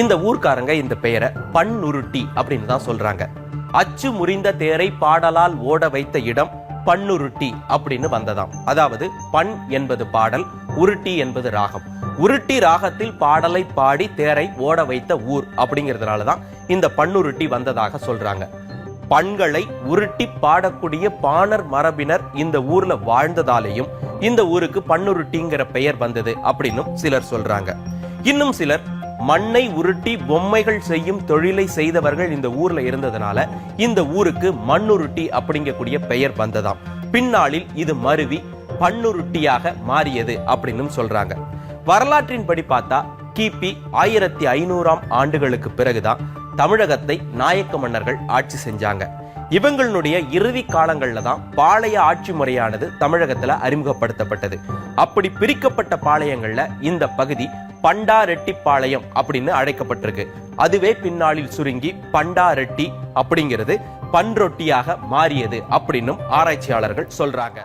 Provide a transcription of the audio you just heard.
இந்த ஊர்க்காரங்க இந்த பெயரை பன்னுருட்டி அப்படின்னு தான் சொல்றாங்க. அச்சு முறிந்த தேரை பாடலால் ஓட வைத்த இடம் பன்னுருட்டி அப்படின்னு வந்ததாம். அதாவது பண் என்பது பாடல், உருட்டி என்பது ராகம். உருட்டி ராகத்தில் பாடலை பாடி தேரை ஓட வைத்த ஊர் அப்படிங்கிறதுனாலதான் இந்த பன்னுருட்டி வந்ததாக சொல்றாங்க. பண்களை உருட்டி பாடக்கூடிய பாணர் மரபினர் இந்த ஊர்ல வாழ்ந்ததாலேயும் இந்த ஊருக்கு பன்னுருட்டிங்கிற பெயர் வந்தது அப்படின்னு சிலர் சொல்றாங்க. இன்னும் சிலர் மண்ணை உருட்டி பொம்மைகள் செய்யும் தொழிலை செய்தவர்கள் இந்த ஊர்ல இருந்ததுனால இந்த ஊருக்கு மண்ணுருட்டி அப்படிங்கக்கூடிய பெயர் வந்ததாம். பின்னாளில் இது மருவி பன்னுருட்டியாக மாறியது அப்படின்னு சொல்றாங்க. வரலாற்றின்படி பார்த்தா கிபி 1500ஆம் ஆண்டுகளுக்கு பிறகுதான் தமிழகத்தை நாயக்க மன்னர்கள் ஆட்சி செஞ்சாங்க. இவங்களுடைய இறுதி காலங்கள்ல தான் பாளைய ஆட்சி முறையானது தமிழகத்துல அறிமுகப்படுத்தப்பட்டது. அப்படி பிரிக்கப்பட்ட பாளையங்கள்ல இந்த பகுதி பண்டாரெட்டிப்பாளையம் அப்படின்னு அழைக்கப்பட்டிருக்கு. அதுவே பின்னாளில் சுருங்கி பண்டாரெட்டி அப்படிங்கிறது பன்ரொட்டியாக மாறியது அப்படின்னும் ஆராய்ச்சியாளர்கள் சொல்றாங்க.